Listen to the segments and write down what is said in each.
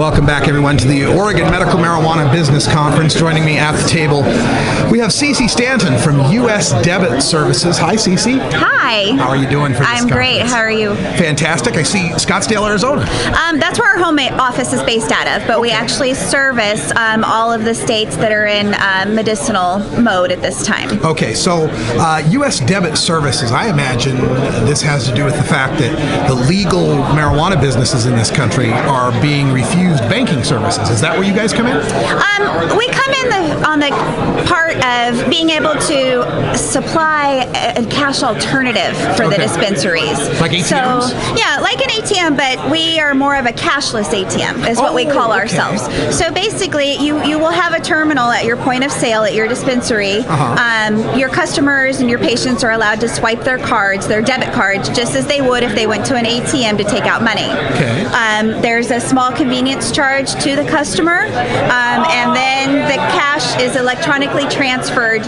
Welcome back, everyone, to the Oregon Medical Marijuana Business Conference. Joining me at the table, we have Cece Stanton from U.S. Debit Services. Hi, Cece. Hi. How are you doing for this I'm great. How are you? Fantastic. I see Scottsdale, Arizona. That's where our home office is based out of, but we actually service all of the states that are in medicinal mode at this time. Okay, so U.S. Debit Services, I imagine this has to do with the fact that the legal marijuana businesses in this country are being refused banking services. Is that where you guys come in? We come in on the part of being able to supply a cash alternative for the dispensaries. Like ATMs? So, yeah, like an ATM, but we are more of a cashless ATM is what we call ourselves. So basically, you will have a terminal at your point of sale at your dispensary. Your customers and your patients are allowed to swipe their cards, their debit cards, just as they would if they went to an ATM to take out money. Okay. There's a small convenience charge to the customer, and then the cash is electronically transferred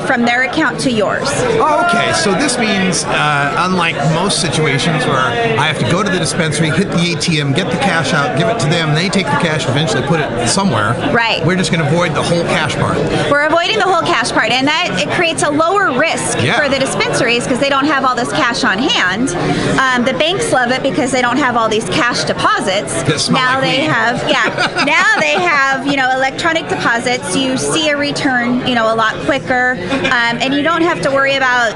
from their account to yours. Oh, okay. So this means, unlike most situations where I have to go to the dispensary, hit the ATM, get the cash out, give it to them, they take the cash, eventually put it somewhere. Right. We're just going to avoid the whole cash part. We're avoiding the whole cash part, and that it creates a lower risk for the dispensaries because they don't have all this cash on hand. The banks love it because they don't have all these cash deposits. Now they have, now they have, electronic deposits. You see a return, a lot quicker, and you don't have to worry about,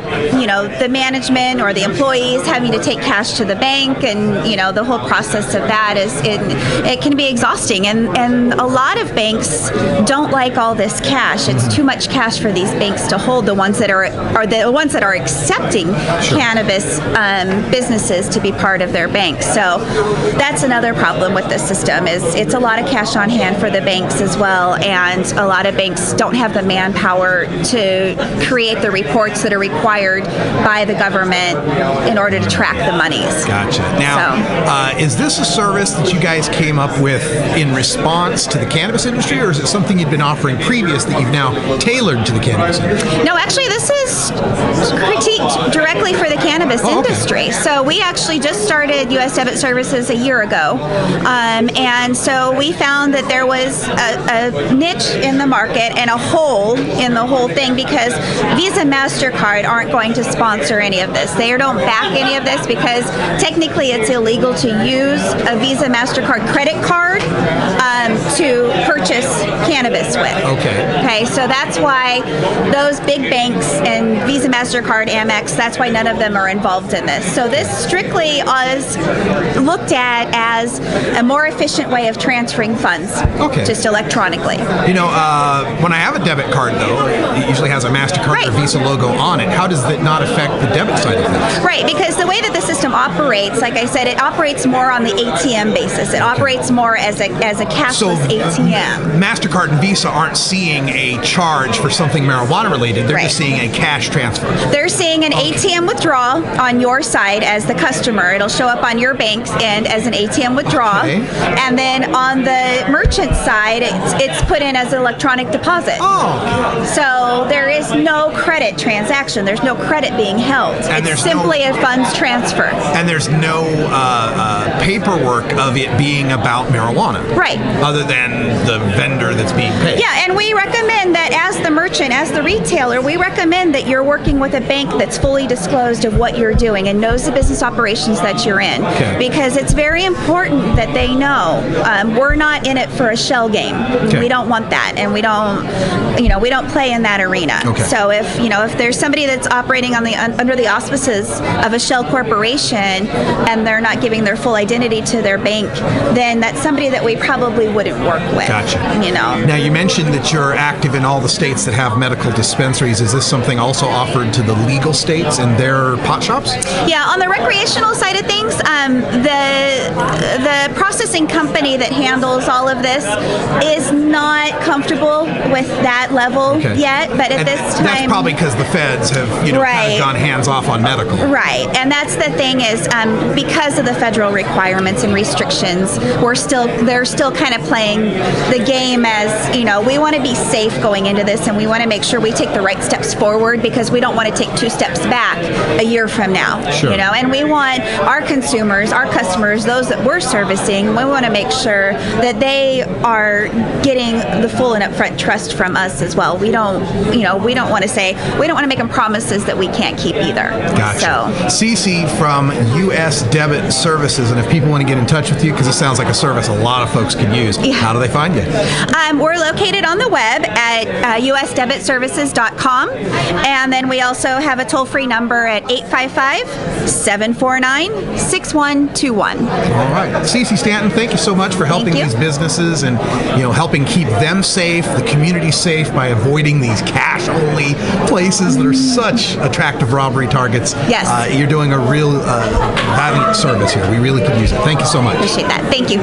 the management or the employees having to take cash to the bank, and the whole process of that it can be exhausting, and a lot of banks don't like all this cash. It's too much cash for these banks to hold. The ones that are the ones that are accepting cannabis businesses to be part of their banks. So that's another problem with this system is it's a lot of cash on hand for the banks as well, and a lot of banks don't have the manpower to create the reports that are required by the government in order to track the monies. Gotcha. Now, is this a service that you guys came up with in response to the cannabis industry, or is it something you'd been offering previous that you've now tailored to the cannabis industry? No, actually, this is critiqued directly for the cannabis industry. So we actually just started U.S. Debit Services a year ago, and so we found that there was a niche in the market and a hole in the whole thing because Visa and MasterCard aren't going to sponsor any of this. They don't back any of this because technically it's illegal to use a Visa MasterCard credit card to purchase cannabis with. Okay, so that's why those big banks and Visa, MasterCard, Amex, that's why none of them are involved in this. So this strictly is looked at as a more efficient way of transferring funds, just electronically. When I have a debit card, though, it usually has a MasterCard or Visa logo on it. How does that not affect the debit side of things? Right, because the way that the system operates, like I said, it operates more on the ATM basis. It operates more as a cashless ATM. MasterCard and Visa aren't seeing a charge for something marijuana related. They're just seeing a cash transfer. They're seeing an ATM withdrawal on your side as the customer. It'll show up on your bank's end as an ATM withdrawal. And then on the merchant side, it's put in as an electronic deposit. So there is no credit transaction. There's no credit being held. And it's simply a funds transfer. And there's no paperwork of it being about marijuana. Right. Other than the vendor that's being paid. Yeah, and we recommend that as the merchant, as the retailer, we recommend that you're working with a bank that's fully disclosed of what you're doing and knows the business operations that you're in. Because it's very important that they know we're not in it for a shell game. We don't want that, and we don't play in that arena. So if there's somebody that's operating under the auspices of a shell corporation and they're not giving their full identity to their bank, then that's somebody that we probably wouldn't work with. Gotcha. Now you mentioned that you're active in all the states that have medical dispensaries. Is this something also offered to the legal states and their pot shops? Yeah, on the recreational side of things, the processing company that handles all of this is not comfortable with that level yet, but at this time... That's probably because the feds have kind of gone hands-off on medical. Right, and that's the thing is because of the federal requirements and restrictions, they're still kind of playing the game as, we want to be safe going into this, and we want to make sure we take the right steps forward because we don't want to take 2 steps back a year from now. And we want our consumers, our customers, those that we're servicing, we want to make sure that they are getting the full and upfront trust from us as well. We don't want to make them promises that we can't keep either. Gotcha. So, Cece from US Debit Services, and if people want to get in touch with you, because it sounds like a service a lot of folks could use, how do they find you? We're located on the web at usdebitservices.com, and then we also have a toll-free number at 855-749-6121. All right. Cece Stanton, thank you so much for helping these businesses and helping keep them safe, the community safe, by avoiding these cash-only places that are such attractive robbery targets. Yes. You're doing a real valiant service here. We really could use it. Thank you so much. Appreciate that. Thank you.